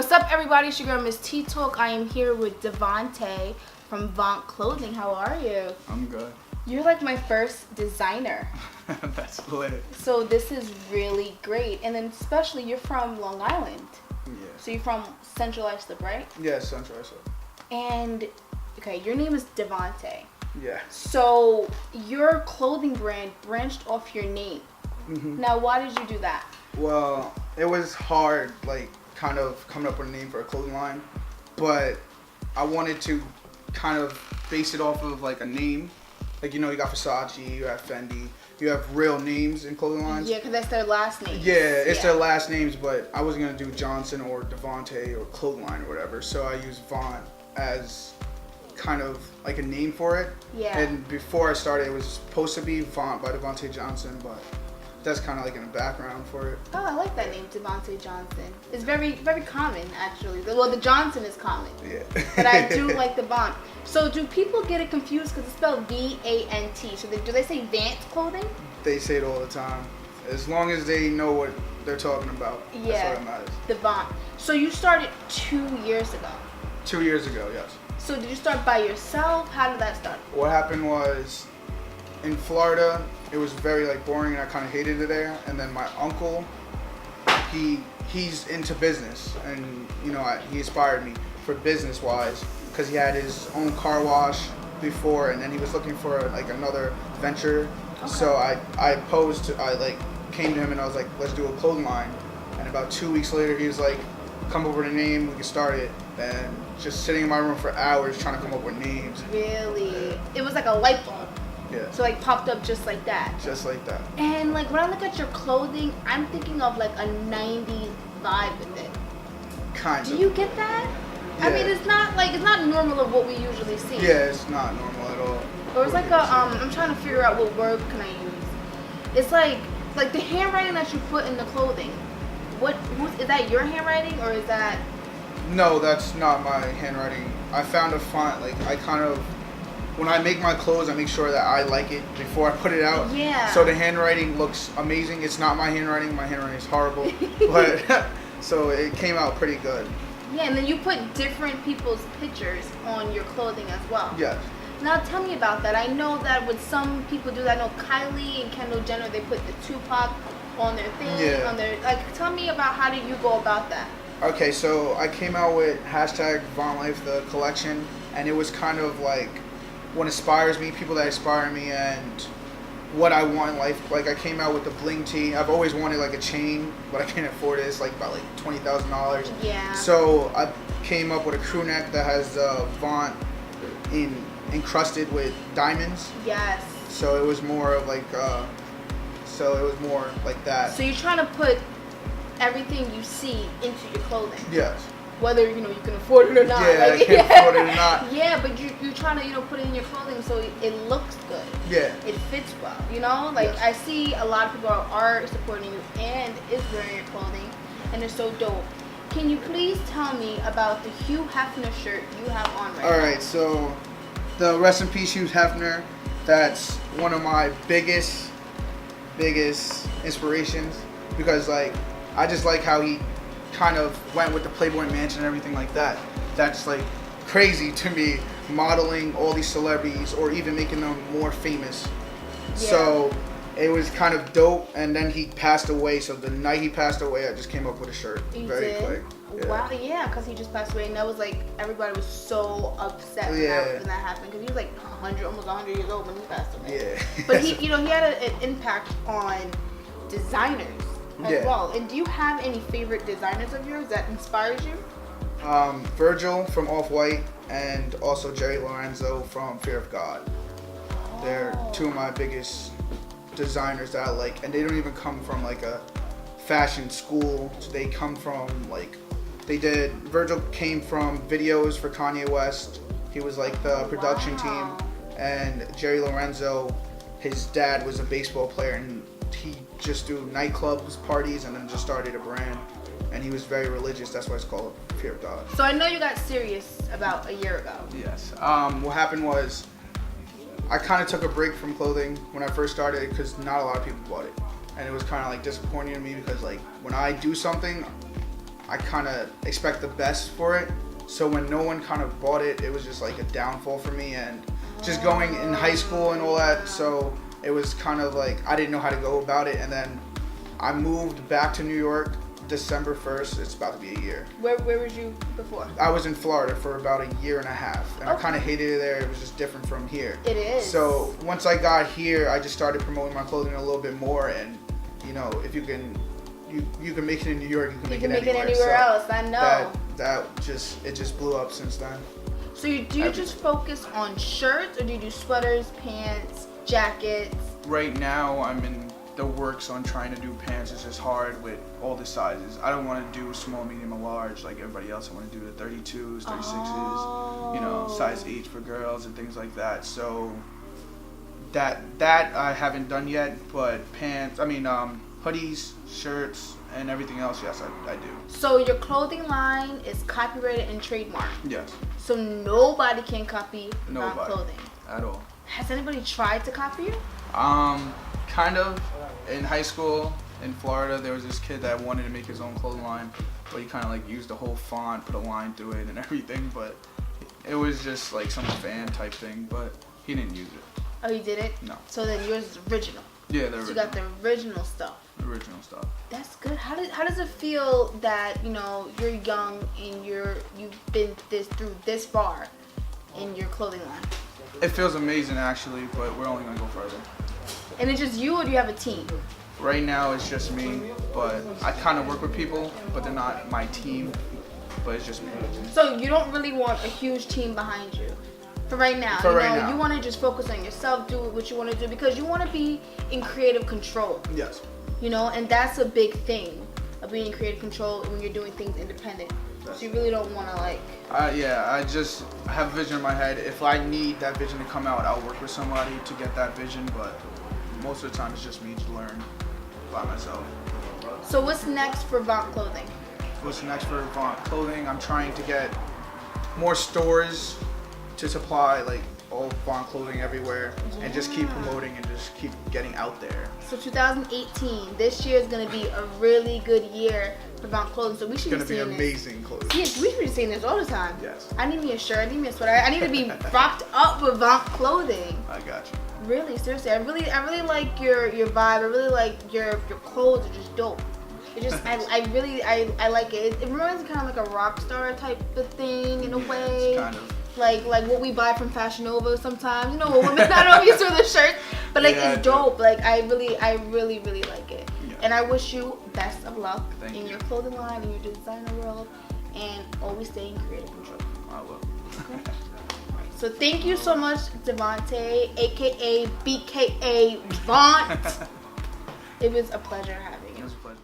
What's up, everybody? It's your girl, Miss T Talk. I am here with Devante from Vant Clothing. How are you? I'm good. You're like my first designer. That's lit. So this is really great. And then especially you're from Long Island. Yeah. So you're from Central Islip, right? Yeah, Central Islip. And, okay, your name is Devante. Yeah. So your clothing brand branched off your name. Mm-hmm. Now, why did you do that? Well, it was hard, like, kind of coming up with a name for a clothing line. But I wanted to kind of base it off of, like, a name. Like, you know, you got Versace, you have Fendi. You have real names in clothing lines. Yeah, because that's their last name. Yeah, it's their last names, but I wasn't going to do Johnson or Devante or clothing line or whatever. So I used Vant as kind of like a name for it. Yeah. And before I started, it was supposed to be Vant by Devante Johnson, but that's kind of like in the background for it. Oh, I like that name, Devante Johnson. It's very, very common, actually. Well, the Johnson is common. Yeah. But I do like the Vant. So do people get it confused because it's spelled V-A-N-T? So do they say Vant Clothing? They say it all the time. As long as they know what they're talking about, Yeah, that's what it matters. the Vant. So you started 2 years ago. 2 years ago, yes. So did you start by yourself? How did that start? What happened was, in Florida, it was very like boring and I kind of hated it there. And then my uncle, he's into business, and you know he inspired me for business wise because he had his own car wash before, and then he was looking for like another venture. Okay. So I came to him and I was like, let's do a clothing line. And about 2 weeks later, he was like, come up with a name, we can start it. And just sitting in my room for hours trying to come up with names. Really? It was like a light bulb. Yeah. So like popped up just like that. Just like that. And like when I look at your clothing, I'm thinking of like a 90s vibe with it. Kind of. Do you get that? Yeah. I mean, it's not normal of what we usually see. Yeah, it's not normal at all. Or it's like I'm trying to figure out what word can I use. It's like the handwriting that you put in the clothing. Is that your handwriting or is that? No, that's not my handwriting. I found a font, like when I make my clothes, I make sure that I like it before I put it out. Yeah. So the handwriting looks amazing. It's not my handwriting. My handwriting is horrible. But so it came out pretty good. Yeah, and then you put different people's pictures on your clothing as well. Yes. Now tell me about that. I know that with some people do that. I know Kylie and Kendall Jenner, they put the Tupac on their thing. Yeah. On their tell me about how did you go about that? Okay, so I came out with #VantLife, the collection, and it was kind of like what inspires me, people that inspire me, and what I want in life. Like I came out with the bling tee. I've always wanted like a chain, but I can't afford it. It's like about like $20,000. Yeah. So I came up with a crew neck that has Vant encrusted with diamonds. Yes. So it was more of like that. So you're trying to put everything you see into your clothing. Yes. Whether you can afford it or not. Yeah, like, I can't afford it or not. Yeah, but you're trying to put it in your clothing so it looks good. Yeah. It fits well. Like Yes. I see a lot of people are supporting you and is wearing your clothing, and it's so dope. Can you please tell me about the Hugh Hefner shirt you have on right now? All right, so the rest in peace Hugh Hefner. That's one of my biggest inspirations because like I just like how he kind of went with the Playboy Mansion and everything like that. That's like crazy to me, modeling all these celebrities or even making them more famous. Yeah. So it was kind of dope, and then he passed away. So the night he passed away, I just came up with a shirt very quick. Yeah. Wow, yeah, because he just passed away, and that was like everybody was so upset when that happened because he was like almost 100 years old when he passed away. Yeah. But he had an impact on designers as well. And do you have any favorite designers of yours that inspires you? Virgil from Off-White and also Jerry Lorenzo from Fear of God. They're two of my biggest designers that I like, and they don't even come from like a fashion school. So they come from like Virgil came from videos for Kanye West. He was like the production team, and Jerry Lorenzo, his dad was a baseball player, and he just do nightclubs, parties, and then just started a brand. And he was very religious. That's why it's called Fear of God. So I know you got serious about a year ago. Yes. What happened was I kind of took a break from clothing when I first started because not a lot of people bought it. And it was kind of like disappointing to me because like when I do something, I kind of expect the best for it. So when no one kind of bought it, it was just like a downfall for me, and just going in high school and all that. So it was kind of like I didn't know how to go about it, and then I moved back to New York December 1st. It's about to be a year. Where was you before? I was in Florida for about a year and a half, and I Okay. kind of hated it there. It was just different from here. It is. So once I got here, I just started promoting my clothing a little bit more, and if you can, you can make it in New York, you can make it anywhere. So else. I know. That just blew up since then. So do you just focus on shirts, or do you do sweaters, pants, jackets? Right now, I'm in the works on trying to do pants. It's just hard with all the sizes. I don't want to do small, medium, and large like everybody else. I want to do the 32s, 36s, size 8 for girls and things like that. So that I haven't done yet, but hoodies, shirts, and everything else, yes, I do. So your clothing line is copyrighted and trademarked. Yes. So nobody can copy Vant Nobody. Clothing. At all. Has anybody tried to copy you? Kind of. In high school in Florida, there was this kid that wanted to make his own clothing line, but he kind of like used the whole font, put a line through it and everything, but it was just like some fan type thing, but he didn't use it. Oh, you didn't? No. So then yours is original. Yeah, the So original. you got the original stuff. Original stuff. That's good. How does it feel that you're young and you've been through this far in your clothing line? It feels amazing actually, but we're only gonna go further. And it's just you, or do you have a team? Right now it's just me, but I kind of work with people, but they're not my team, but it's just me. So you don't really want a huge team behind you for right now. For right now. You want to just focus on yourself, do what you want to do, because you want to be in creative control. Yes. And that's a big thing of being in creative control when you're doing things independent. So you really don't want to I just have a vision in my head. If I need that vision to come out, I'll work with somebody to get that vision, but most of the time it's just me to learn by myself. So what's next for Vant Clothing? What's next for Vant Clothing? I'm trying to get more stores to supply like all Vant Clothing everywhere, and just keep promoting and just keep getting out there. So 2018, this year is going to be a really good year for Vant Clothing. So we should It's be gonna be seeing this. amazing clothes. Yes, we should be seeing this all the time. Yes. I need me a shirt. I need me a sweater. I need to be rocked up with Vant Clothing. I got you. Really, seriously, I really like your vibe. I really like your clothes are just dope. It just I like it. It reminds me kind of like a rock star type of thing in a way. It's kind of. Like what we buy from Fashion Nova sometimes. Women not always wear the shirts, but it's dope. Like I really like it. Yeah. And I wish you best of luck Thank in you. your clothing line, in your designer world, and always stay in creative control. I will. So thank you so much, Devontae, aka BKA Vant. It was a pleasure having you. It was a pleasure.